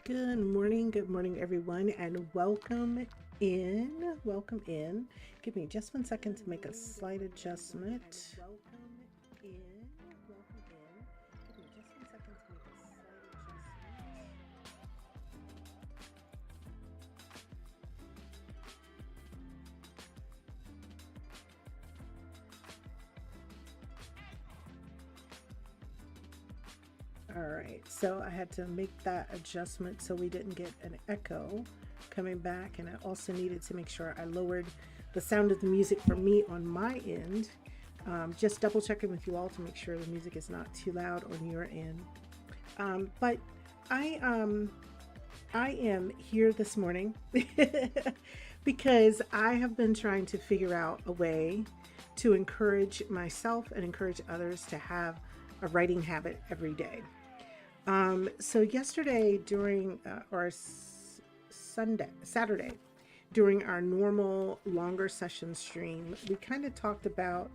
Good morning, everyone, and welcome in. Welcome in. Give me just 1 second to make a slight adjustment. All right, so I had to make that adjustment so we didn't get an echo coming back, and I also needed to make sure I lowered the sound of the music for me on my end. Just double checking with you all to make sure the music is not too loud on your end. But I um I am here this morning because I have been trying to figure out a way to encourage myself and encourage others to have a writing habit every day. So yesterday during Saturday, during our normal longer session stream, we kind of talked about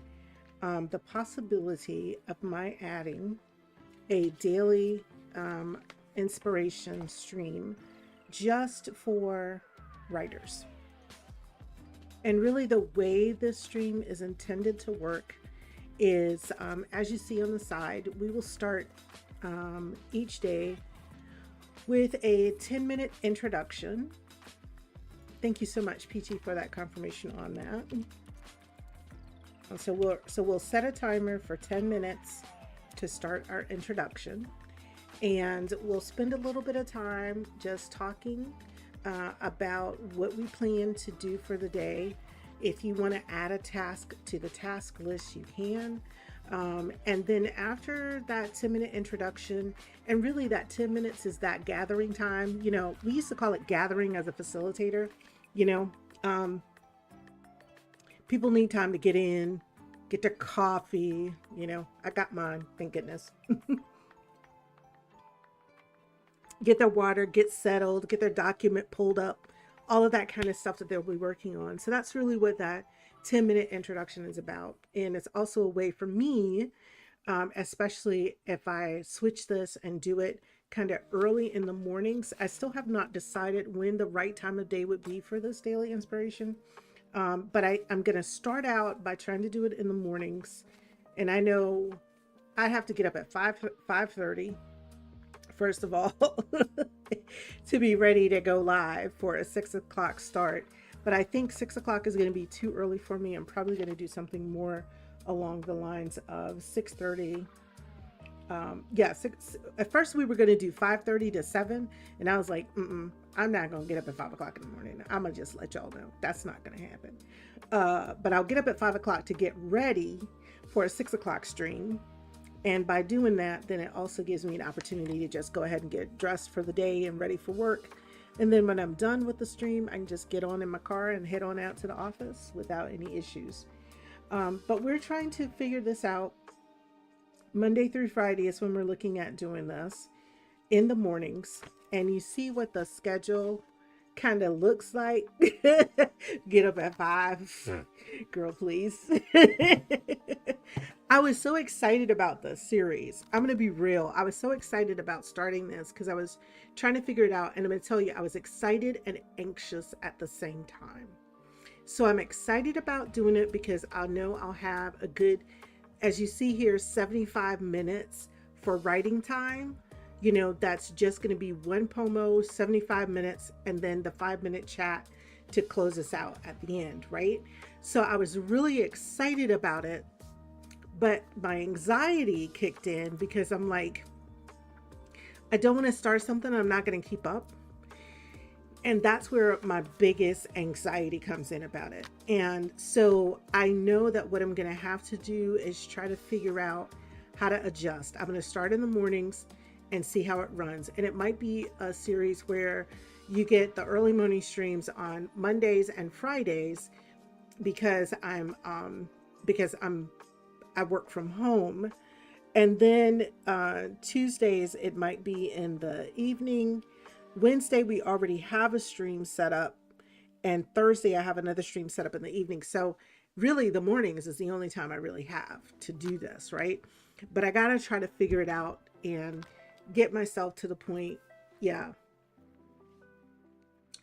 the possibility of my adding a daily inspiration stream just for writers. And really, the way this stream is intended to work is, as you see on the side, we will start each day with a 10-minute introduction. Thank you so much, PT, for that confirmation on that. So we'll set a timer for 10 minutes to start our introduction, and we'll spend a little bit of time just talking about what we plan to do for the day. If you want to add a task to the task list, you can. And then after that 10-minute introduction, and really that 10 minutes is that gathering time. You know, we used to call it gathering as a facilitator. You know, people need time to get in, get their coffee. You know, I got mine, thank goodness. Get their water, get settled, get their document pulled up, all of that kind of stuff that they'll be working on. So that's really what that 10-minute introduction is about. And it's also a way for me, especially if I switch this and do it kind of early in the mornings. I still have not decided when the right time of day would be for this daily inspiration. But I'm going to start out by trying to do it in the mornings. And I know I have to get up at 5:30 first of all, to be ready to go live for a 6 o'clock start. But I think 6 o'clock is going to be too early for me. I'm probably going to do something more along the lines of 6:30. At first we were going to do 5:30 to 7, and I was like, I'm not going to get up at 5 o'clock in the morning. I'm going to just let y'all know that's not going to happen. But I'll get up at 5 o'clock to get ready for a 6 o'clock stream. And by doing that, then it also gives me an opportunity to just go ahead and get dressed for the day and ready for work. And then when I'm done with the stream, I can just get on in my car and head on out to the office without any issues. But we're trying to figure this out. Monday through Friday is when we're looking at doing this in the mornings. And you see what the schedule kind of looks like. Get up at 5. Girl, please. I was so excited about the series. I'm going to be real. I was so excited about starting this because I was trying to figure it out. And I'm going to tell you, I was excited and anxious at the same time. So I'm excited about doing it because I know I'll have a good, as you see here, 75 minutes for writing time. You know, that's just going to be one pomo, 75 minutes, and then the 5-minute chat to close us out at the end, right? So I was really excited about it. But my anxiety kicked in because I'm like, I don't want to start something I'm not going to keep up. And that's where my biggest anxiety comes in about it. And so I know that what I'm going to have to do is try to figure out how to adjust. I'm going to start in the mornings and see how it runs. And it might be a series where you get the early morning streams on Mondays and Fridays because I work from home. And then Tuesdays, it might be in the evening. Wednesday, we already have a stream set up. And Thursday, I have another stream set up in the evening. So really, the mornings is the only time I really have to do this, right? But I got to try to figure it out and get myself to the point. Yeah,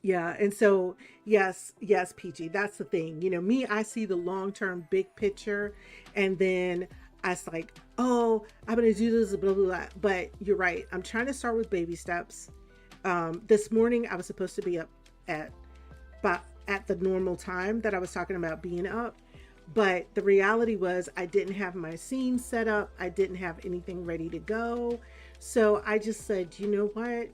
Yeah. And so, yes, PG, that's the thing. Me, I see the long term big picture. And then I was like, oh, I'm going to do this, blah, blah, blah. But you're right. I'm trying to start with baby steps. This morning, I was supposed to be up at, but at the normal time that I was talking about being up. But the reality was, I didn't have my scene set up. I didn't have anything ready to go. So I just said, you know what?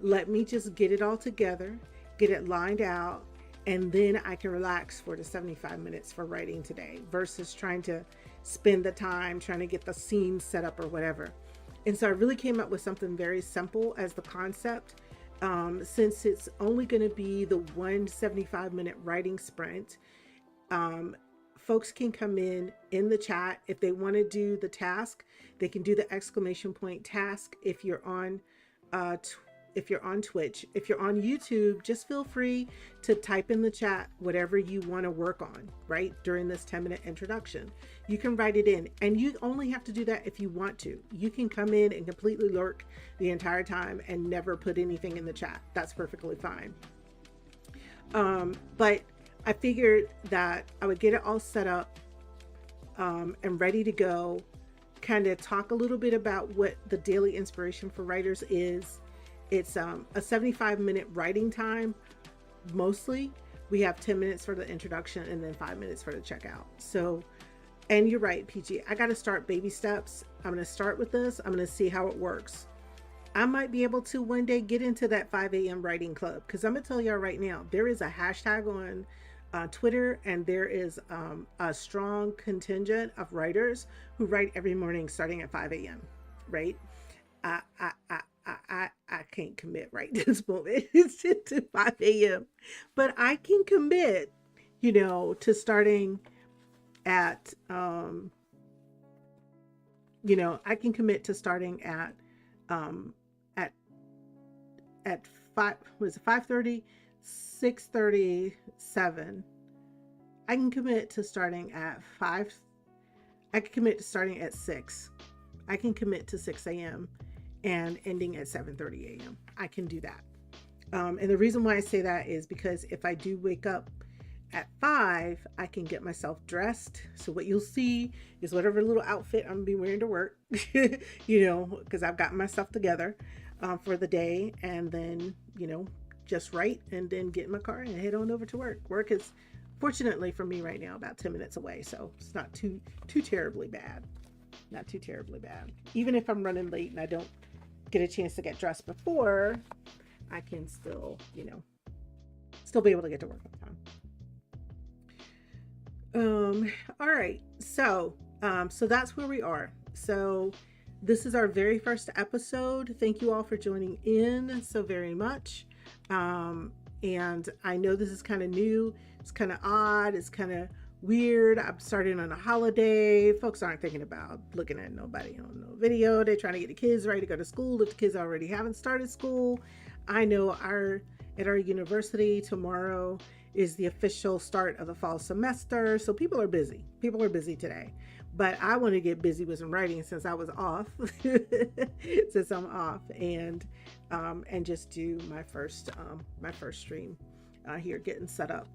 Let me just get it all together, get it lined out, and then I can relax for the 75 minutes for writing today versus trying to spend the time trying to get the scene set up or whatever. And so I really came up with something very simple as the concept. Since it's only going to be the 175-minute writing sprint, um, folks can come in the chat if they want to do the task. They can do the exclamation point task if you're on uh, if you're on Twitch. If you're on YouTube, just feel free to type in the chat whatever you want to work on, right? During this 10-minute introduction. You can write it in, and you only have to do that if you want to. You can come in and completely lurk the entire time and never put anything in the chat. That's perfectly fine. But I figured that I would get it all set up and ready to go, kind of talk a little bit about what the daily inspiration for writers is. It's a 75-minute writing time. Mostly we have 10 minutes for the introduction and then 5 minutes for the checkout. So, and you're right, PG, I got to start baby steps. I'm going to start with this. I'm going to see how it works. I might be able to one day get into that 5 a.m. writing club, because I'm going to tell y'all right now, there is a hashtag on Twitter, and there is a strong contingent of writers who write every morning starting at 5 a.m. Right? I, I, I, I can't commit right this moment to 5 a.m. But I can commit, to starting at, I can commit to starting um, at, at 5, was it 5:30, 6:30, 7. I can commit to starting at 5. I can commit to starting at 6. I can commit to 6 a.m. and ending at 7:30 a.m. I can do that. And the reason why I say that is because if I do wake up at 5, I can get myself dressed. So what you'll see is whatever little outfit I'm gonna be wearing to work, because I've got myself together for the day, and then, just write and then get in my car and head on over to work. Work is, fortunately for me right now, about 10 minutes away. So it's not too terribly bad. Not too terribly bad. Even if I'm running late and I don't get a chance to get dressed before, I can still, still be able to get to work on time. All right. So that's where we are. So this is our very first episode. Thank you all for joining in so very much. And I know this is kind of new. It's kind of odd. It's kind of weird. I'm starting on a holiday. Folks aren't thinking about looking at nobody on no video. They're trying to get the kids ready to go to school if the kids already haven't started school. I know at our university tomorrow is the official start of the fall semester. So people are busy. People are busy today. But I want to get busy with some writing since I was off, since I'm off, and just do my first stream here, getting set up.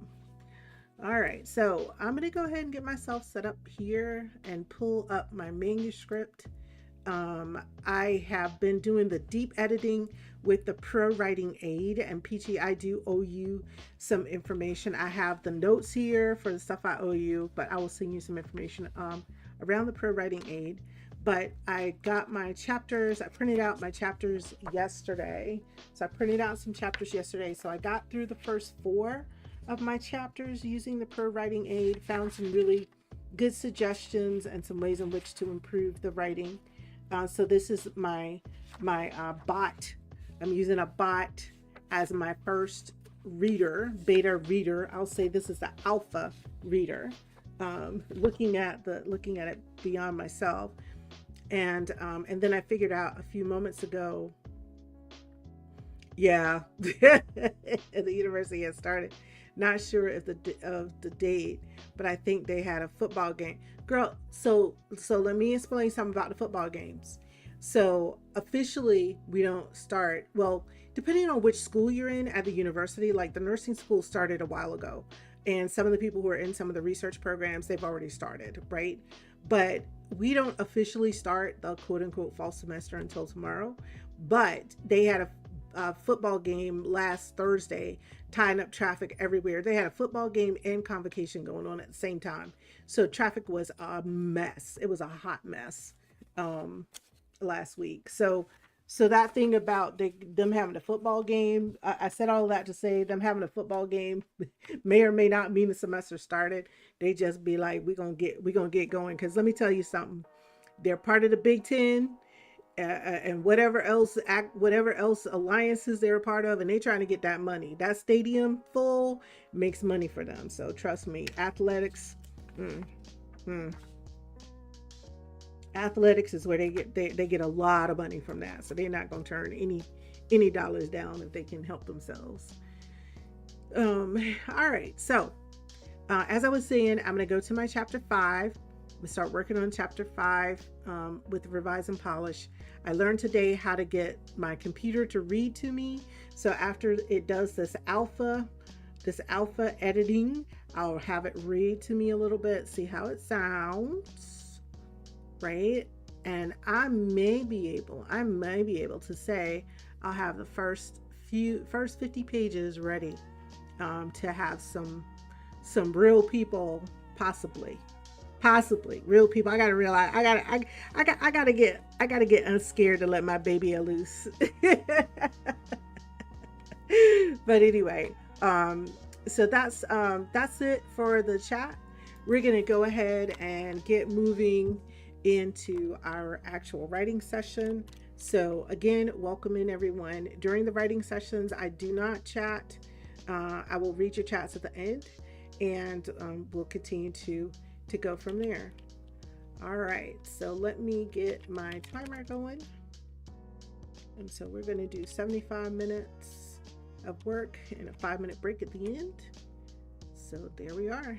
All right, so I'm going to go ahead and get myself set up here and pull up my manuscript. I have been doing the deep editing with the Pro Writing Aid, and Peachy, I do owe you some information. I have the notes here for the stuff I owe you, but I will send you some information around the Pro Writing Aid. But I got my chapters, I printed out my chapters yesterday. So I printed out some chapters yesterday. So I got through the first 4 of my chapters using the Pro Writing Aid, found some really good suggestions and some ways in which to improve the writing. So this is my bot. I'm using a bot as my first beta reader. I'll say this is the alpha reader. Looking at it beyond myself, and then I figured out a few moments ago. Yeah, the university has started. Not sure of the date, but I think they had a football game. Girl, so let me explain something about the football games. So officially, we don't start, well, depending on which school you're in at the university, like the nursing school started a while ago. And some of the people who are in some of the research programs, they've already started, right? But we don't officially start the quote unquote fall semester until tomorrow. But they had a football game last Thursday, tying up traffic everywhere. They had a football game and convocation going on at the same time. So traffic was a mess. It was a hot mess. Um, Last week. So that thing about them having a football game, I said all that to say them having a football game may or may not mean the semester started. They just be like, we gonna get going. Because let me tell you something, they're part of the Big Ten. And whatever else alliances they're a part of, and they trying to get that money. That stadium full makes money for them. So trust me, athletics. Mm, mm, Athletics is where they get a lot of money from that, so they're not going to turn any dollars down if they can help themselves. All right, so as I was saying, I'm going to go to my chapter 5. We start working on chapter 5 with revise and polish. I learned today how to get my computer to read to me, so after it does this alpha editing, I'll have it read to me a little bit, see how it sounds, right? And I may be able to say I'll have the first 50 pages ready, to have some real people, possibly real people. I gotta realize I gotta get unscared to let my baby loose. But anyway, so that's it for the chat. We're gonna go ahead and get moving into our actual writing session. So again, welcome in everyone. During the writing sessions, I do not chat. I will read your chats at the end, and we'll continue to go from there. All right, so let me get my timer going. And so we're going to do 75 minutes of work and a 5-minute break at the end. So there we are.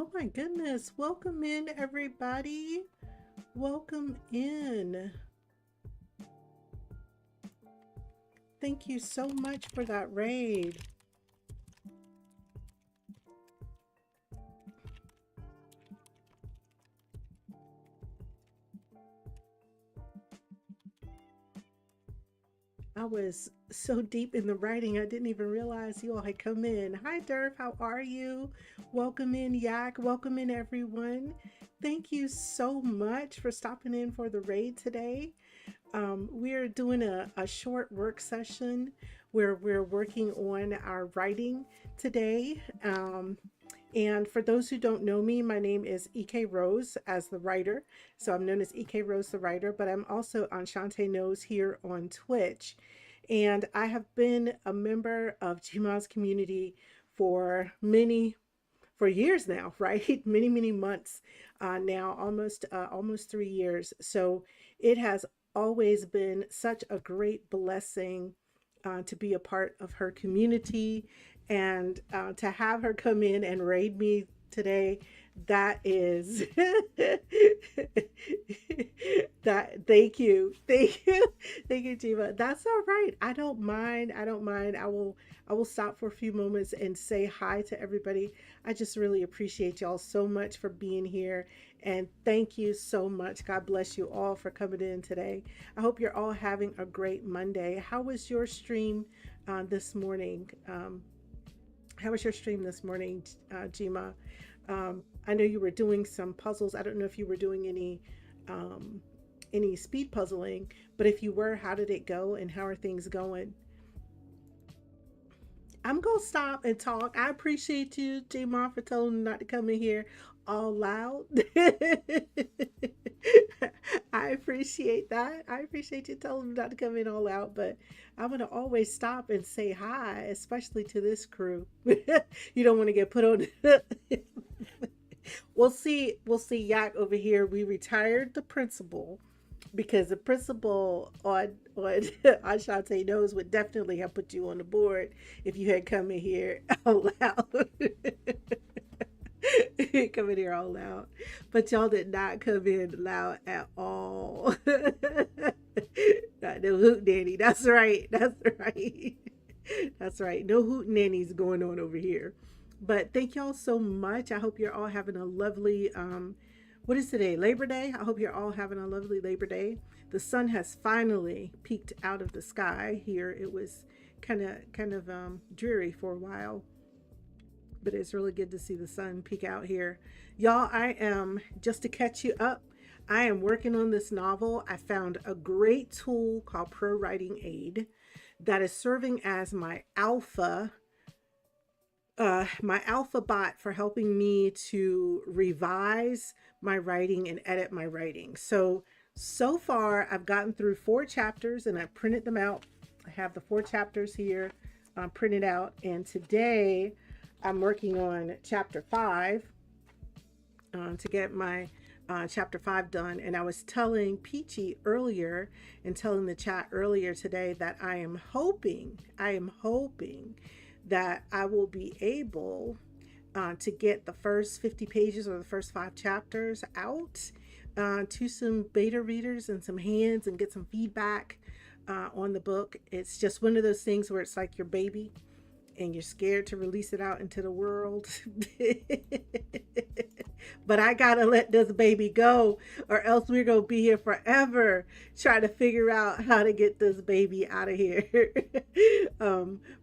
Oh my goodness. Welcome in, everybody. Welcome in. Thank you so much for that raid. I was so deep in the writing, I didn't even realize you all had come in. Hi, Durf. How are you? Welcome in, Yak. Welcome in, everyone. Thank you so much for stopping in for the raid today. We're doing a short work session where we're working on our writing today. And for those who don't know me, my name is EK Rose as the writer. So I'm known as EK Rose the writer, but I'm also on Shantae Knows here on Twitch. And I have been a member of GMA's community for for years now, right? Many months now, almost 3 years. So it has always been such a great blessing to be a part of her community and to have her come in and raid me today. That is that. Thank you, thank you, Jiva. That's all right. I don't mind. I don't mind. I will stop for a few moments and say hi to everybody. I just really appreciate y'all so much for being here. And thank you so much. God bless you all for coming in today. I hope you're all having a great Monday. How was your stream this morning? How was your stream this morning, Jima? I know you were doing some puzzles. I don't know if you were doing any speed puzzling, but if you were, how did it go and how are things going? I'm gonna stop and talk. I appreciate you, J Mom, for telling me not to come in here all loud. I appreciate that. I appreciate you telling me not to come in all out, but I'm gonna always stop and say hi, especially to this crew. You don't want to get put on. We'll see Yak over here. We retired the principal because the principal on on Shantae Knows would definitely have put you on the board if you had come in here out loud. Come in here all loud, but y'all did not come in loud at all. Not no hoot nanny. That's right. That's right. That's right. No hoot nannies going on over here. But thank y'all so much. I hope you're all having a lovely what is today? Labor Day. I hope you're all having a lovely Labor Day. The sun has finally peeked out of the sky here. It was kind of dreary for a while, but it's really good to see the sun peek out here. Y'all, I am, just to catch you up, I am working on this novel. I found a great tool called Pro Writing Aid that is serving as my alpha bot for helping me to revise my writing and edit my writing. So far I've gotten through 4 chapters and I printed them out. I have the 4 chapters here printed out, and today I'm working on chapter 5 to get my chapter 5 done. And I was telling Peachy earlier and telling the chat earlier today that I am hoping that I will be able to get the first 50 pages or the first 5 chapters out to some beta readers and some hands and get some feedback on the book. It's just one of those things where it's like your baby and you're scared to release it out into the world. But I gotta let this baby go, or else we're gonna be here forever trying to figure out how to get this baby out of here.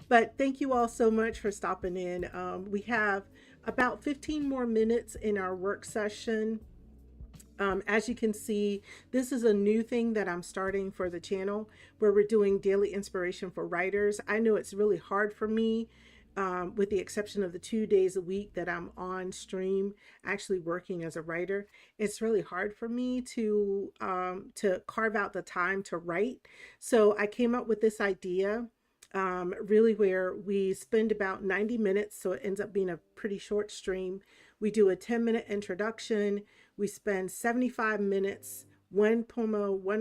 But thank you all so much for stopping in. We have about 15 more minutes in our work session. As you can see, this is a new thing that I'm starting for the channel where we're doing daily inspiration for writers. I know it's really hard for me, with the exception of the 2 days a week that I'm on stream actually working as a writer. It's really hard for me to carve out the time to write. So I came up with this idea, really where we spend about 90 minutes. So it ends up being a pretty short stream. We do a 10-minute introduction. We spend 75 minutes, one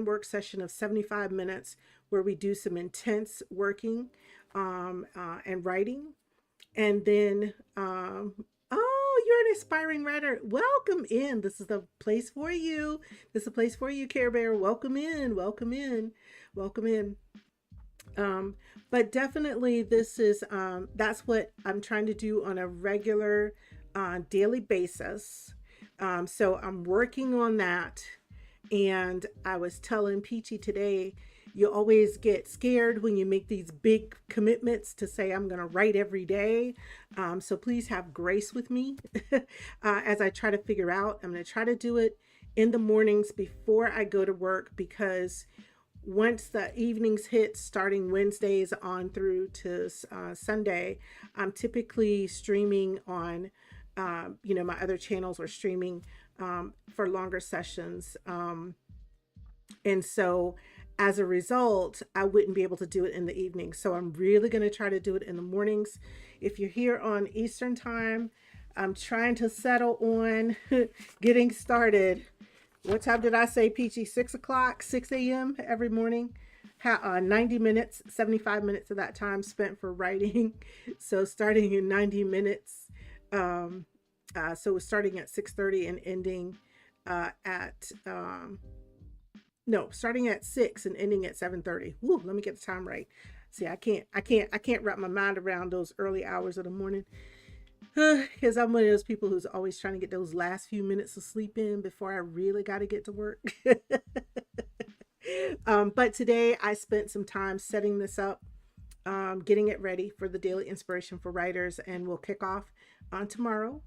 work session of 75 minutes where we do some intense working and writing. And then, oh, you're an aspiring writer. Welcome in. This is the place for you. This is the place for you, Care Bear. Welcome in. Welcome in. Welcome in. Um, but definitely, this is that's what I'm trying to do on a regular, daily basis. So I'm working on that. And I was telling Peachy today, you always get scared when you make these big commitments to say, I'm going to write every day. So please have grace with me as I try to figure out. I'm going to try to do it in the mornings before I go to work, because once the evenings hit, starting Wednesdays on through to Sunday, I'm typically streaming on, my other channels, or streaming for longer sessions. And so as a result, I wouldn't be able to do it in the evening. So I'm really going to try to do it in the mornings. If you're here on Eastern time, I'm trying to settle on getting started. What time did I say, Peachy? 6 o'clock, 6 a.m. every morning. 90 minutes, 75 minutes of that time spent for writing. So starting in 90 minutes. So starting at 6:30 and ending at no, starting at 6 and ending at 7:30. Woo, let me get the time right. See, I can't wrap my mind around those early hours of the morning. Because I'm one of those people who's always trying to get those last few minutes of sleep in before I really got to get to work. But today I spent some time setting this up, getting it ready for the Daily Inspiration for Writers, and we'll kick off on tomorrow.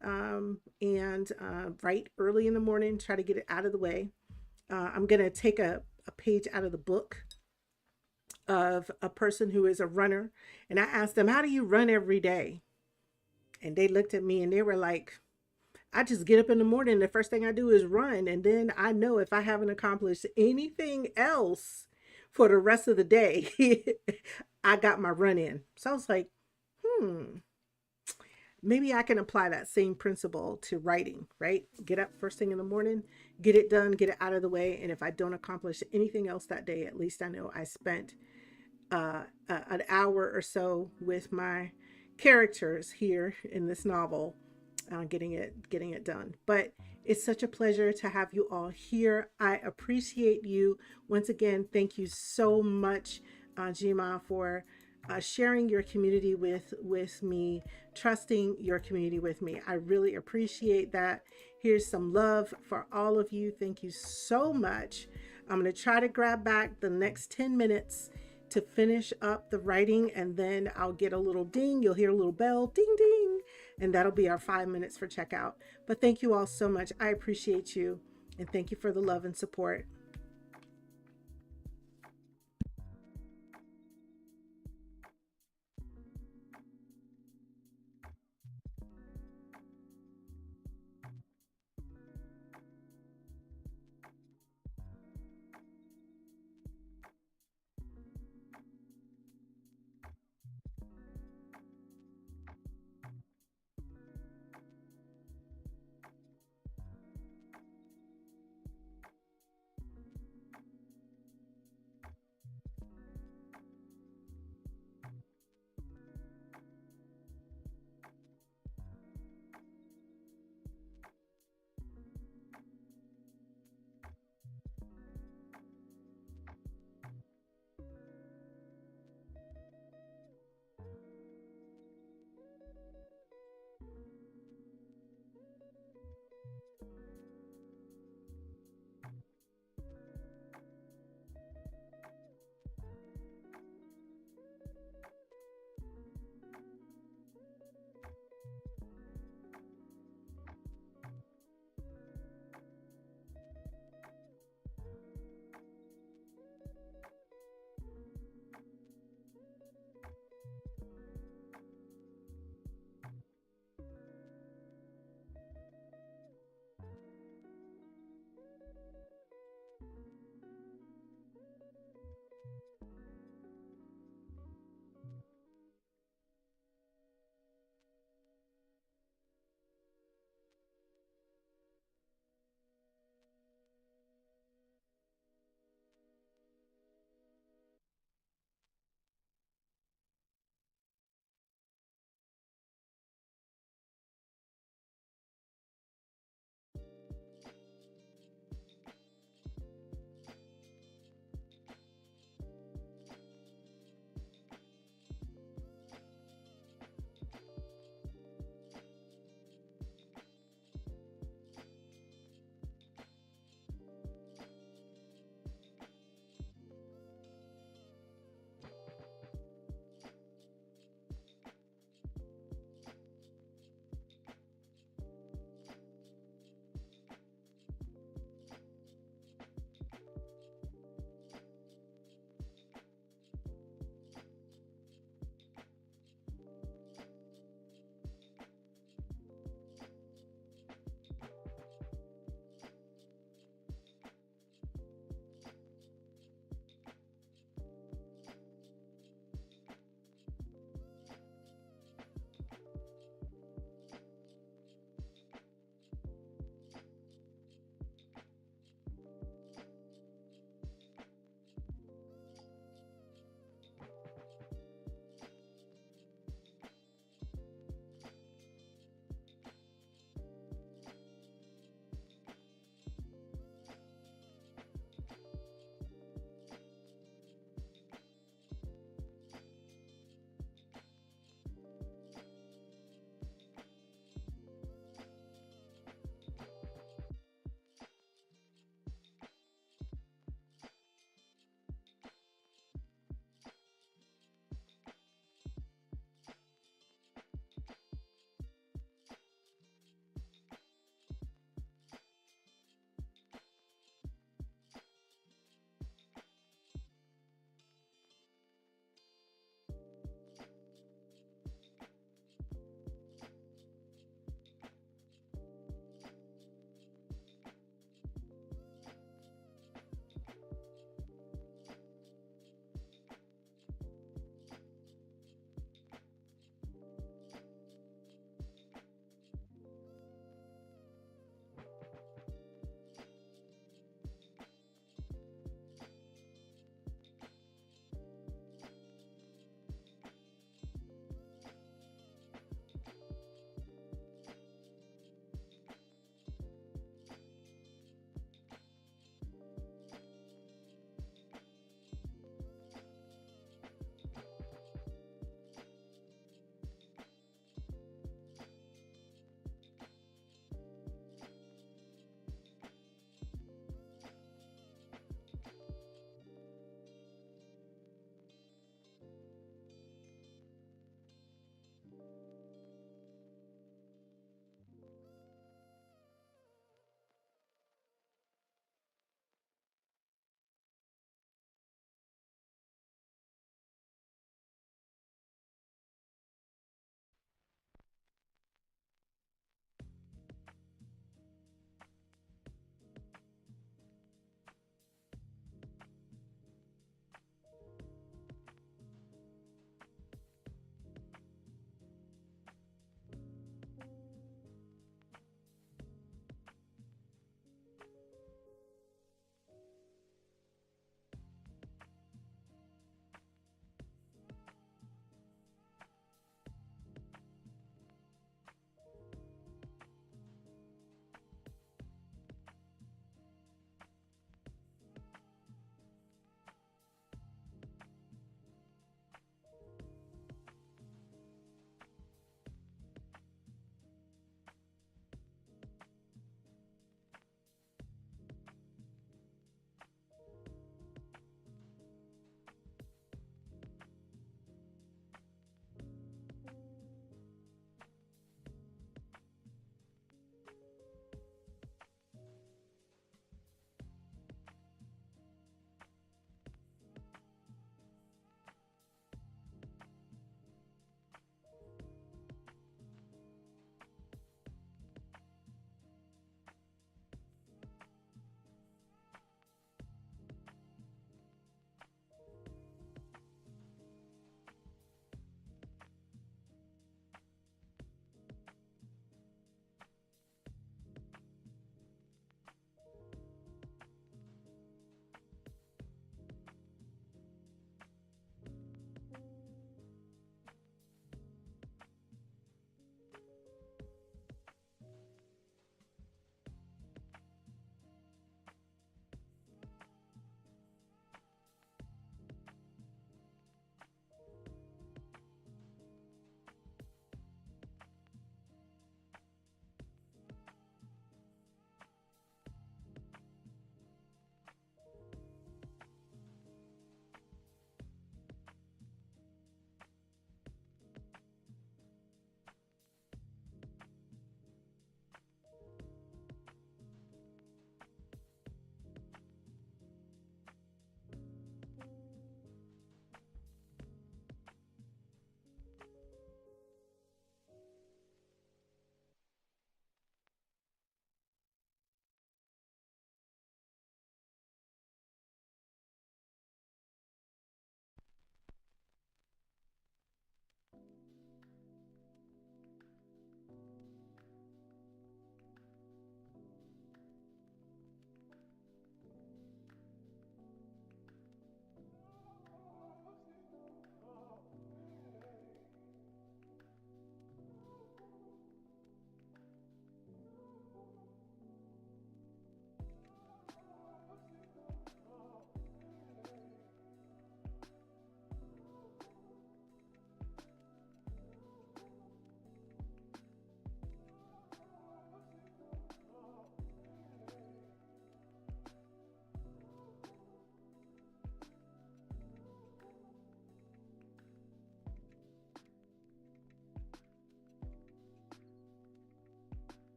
And right early in the morning, try to get it out of the way. I'm going to take a page out of the book of a person who is a runner. And I asked them, how do you run every day? And they looked at me and they were like, I just get up in the morning. The first thing I do is run. And then I know if I haven't accomplished anything else for the rest of the day, I got my run in. So I was like, maybe I can apply that same principle to writing, right? Get up first thing in the morning, get it done, get it out of the way. And if I don't accomplish anything else that day, at least I know I spent an hour or so with my characters here in this novel, getting it done. But it's such a pleasure to have you all here. I appreciate you. Once again, thank you so much, Jima, for sharing your community with me, trusting your community with me. I really appreciate that. Here's some love for all of you. Thank you so much. I'm going to try to grab back the next 10 minutes to finish up the writing, and then I'll get a little ding. You'll hear a little bell, ding, ding, and that'll be our 5 minutes for checkout. But thank you all so much. I appreciate you, and thank you for the love and support.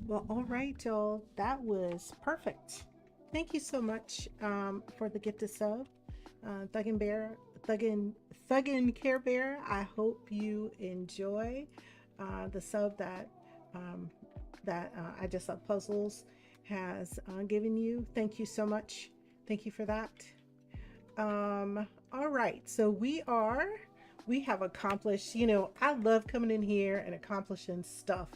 Well, all right, y'all. That was perfect. Thank you so much for the gift of sub, Thuggin Bear, Thuggin Thuggin Care Bear. I hope you enjoy the sub that um, I Just Love Puzzles has given you. Thank you so much. Thank you for that. All right, so we have accomplished, I love coming in here and accomplishing stuff.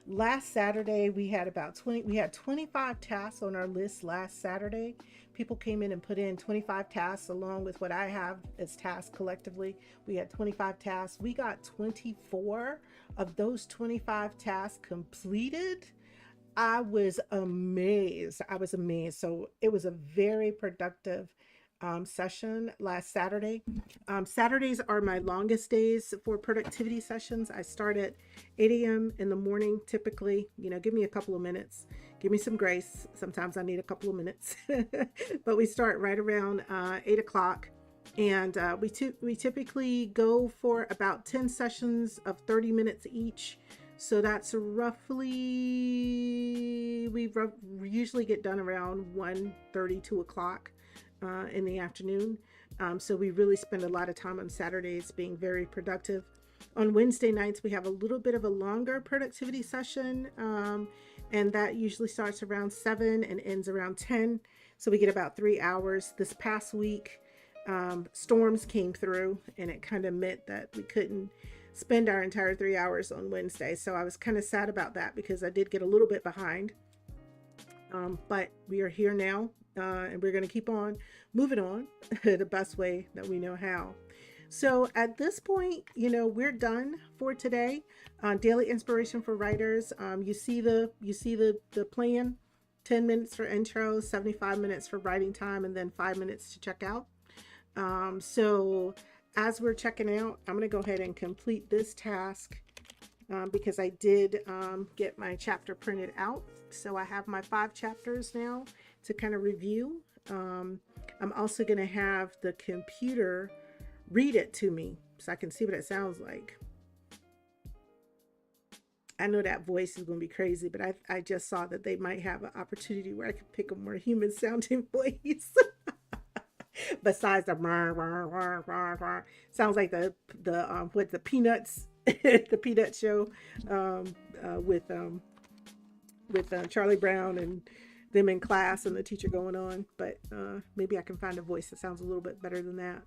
Last Saturday we had 25 tasks on our list last Saturday. People came in and put in 25 tasks along with what I have as tasks collectively. We had 25 tasks. We got 24 of those 25 tasks completed. I was amazed. I was amazed. So it was a very productive session last Saturday. Saturdays are my longest days for productivity sessions. I start at 8 a.m. in the morning, typically. Give me a couple of minutes. Give me some grace. Sometimes I need a couple of minutes. But we start right around 8 o'clock. And we typically go for about 10 sessions of 30 minutes each. So that's roughly, usually get done around 1:30, 2 o'clock in the afternoon. So we really spend a lot of time on Saturdays being very productive. On Wednesday nights, we have a little bit of a longer productivity session, and that usually starts around 7 and ends around 10. So we get about 3 hours. This past week, storms came through, and it kind of meant that we couldn't spend our entire 3 hours on Wednesday. So I was kind of sad about that because I did get a little bit behind. But we are here now, and we're going to keep on moving on the best way that we know how. So at this point, we're done for today. Daily inspiration for writers. You see the plan. 10 minutes for intro, 75 minutes for writing time, and then 5 minutes to check out. So as we're checking out, I'm going to go ahead and complete this task because I did get my chapter printed out. So I have my 5 chapters now to kind of review. I'm also going to have the computer read it to me so I can see what it sounds like. I know that voice is going to be crazy, but I just saw that they might have an opportunity where I could pick a more human sounding voice. Besides the rah, rah, rah, rah, rah. Sounds like the Peanuts the Peanut show with Charlie Brown and them in class and the teacher going on. But maybe I can find a voice that sounds a little bit better than that.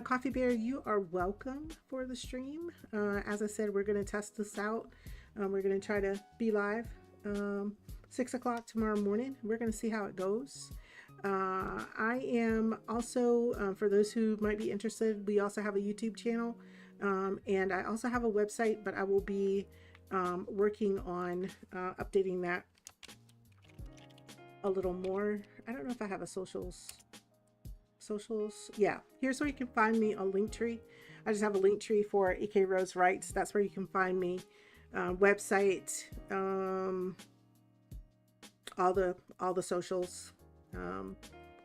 Coffee Bear, you are welcome for the stream. As I said, we're going to test this out. We're going to try to be live 6 o'clock tomorrow morning. We're going to see how it goes. I am also, for those who might be interested, we also have a YouTube channel, and I also have a website, but I will be working on updating that a little more. I don't know if I have a socials. Yeah, here's where you can find me on Linktree. I just have a Linktree for EK Rose Writes. That's where you can find me. Website, all the socials.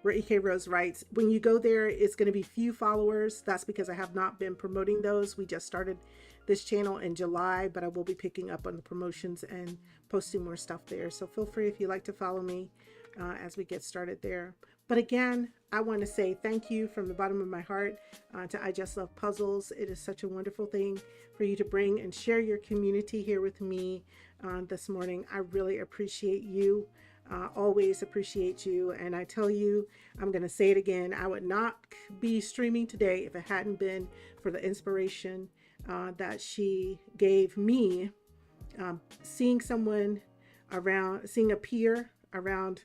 Where EK Rose Writes. When you go there, it's going to be few followers. That's because I have not been promoting those. We just started this channel in July, but I will be picking up on the promotions and posting more stuff there. So feel free if you like to follow me as we get started there. But again, I want to say thank you from the bottom of my heart to I Just Love Puzzles. It is such a wonderful thing for you to bring and share your community here with me this morning. I really appreciate you. Always appreciate you. And I tell you, I'm going to say it again, I would not be streaming today if it hadn't been for the inspiration that she gave me. Seeing a peer around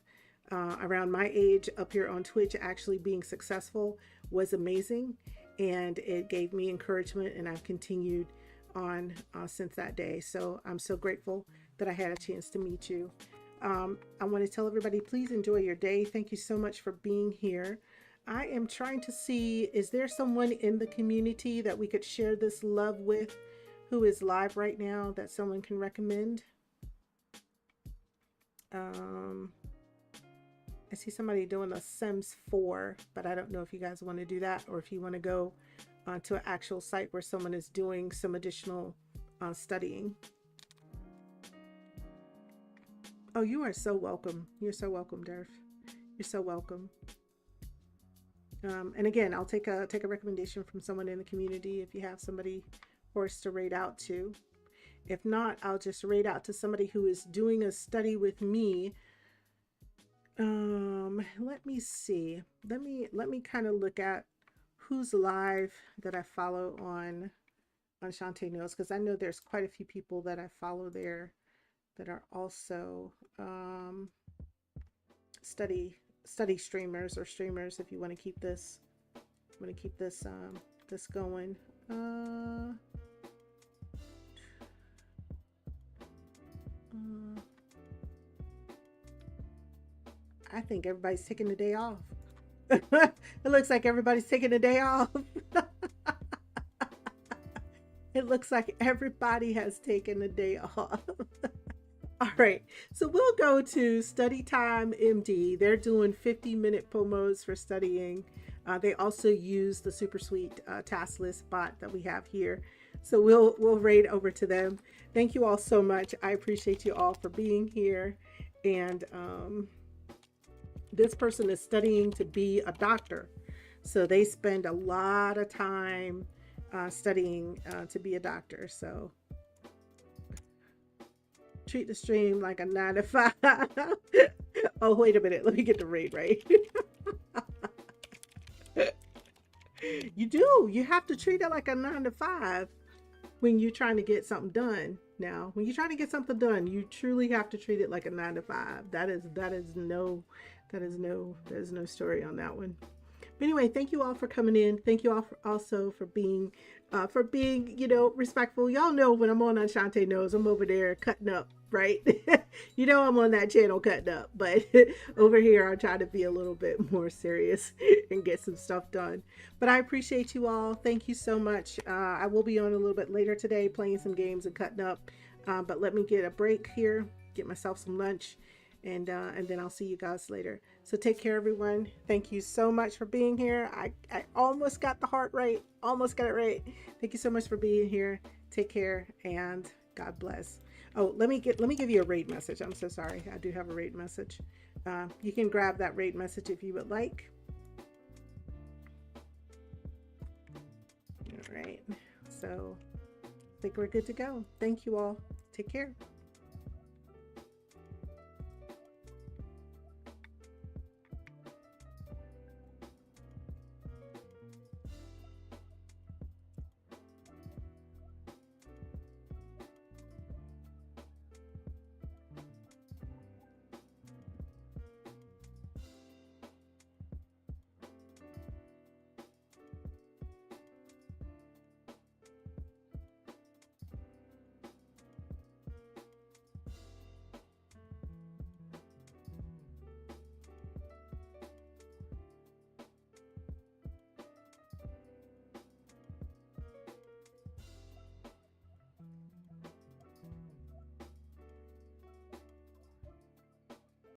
my age up here on Twitch actually being successful was amazing, and it gave me encouragement, and I've continued on since that day. So I'm so grateful that I had a chance to meet you. I want to tell everybody, please enjoy your day. Thank you so much for being here. I am trying to see, is there someone in the community that we could share this love with who is live right now that someone can recommend? I see somebody doing a Sims 4, but I don't know if you guys want to do that or if you want to go to an actual site where someone is doing some additional studying. Oh, you are so welcome. You're so welcome, Durf. You're so welcome. And again, I'll take a recommendation from someone in the community if you have somebody for us to rate out to. If not, I'll just rate out to somebody who is doing a study with me. Let me see. Let me kind of look at who's live that I follow on Shantae Knows, because I know there's quite a few people that I follow there that are also study streamers or streamers. If you want to keep this, this going. I think everybody's taking the day off. It looks like everybody's taking the day off. It looks like everybody has taken the day off. All right, so we'll go to Study Time MD. They're doing 50-minute promos for studying. They also use the super sweet task list bot that we have here. So we'll raid over to them. Thank you all so much. I appreciate you all for being here. And this person is studying to be a doctor. So they spend a lot of time studying to be a doctor. So treat the stream like a 9 to 5. Oh, wait a minute. Let me get the raid right. You do. You have to treat it like a 9 to 5 when you're trying to get something done. Now, when you're trying to get something done, you truly have to treat it like a 9 to 5. That is no story on that one. But anyway, thank you all for coming in. Thank you all also for being, respectful. Y'all know when I'm on Shantae Knows, I'm over there cutting up, right? I'm on that channel cutting up, but over here, I try to be a little bit more serious and get some stuff done. But I appreciate you all. Thank you so much. I will be on a little bit later today, playing some games and cutting up. But let me get a break here, get myself some lunch, and then I'll see you guys later. So take care, everyone. Thank you so much for being here. I almost got the heart right. Almost got it right. Thank you so much for being here. Take care and God bless. Oh, let me give you a rate message. I'm so sorry. I do have a rate message. You can grab that rate message if you would like. All right. So I think we're good to go. Thank you all. Take care.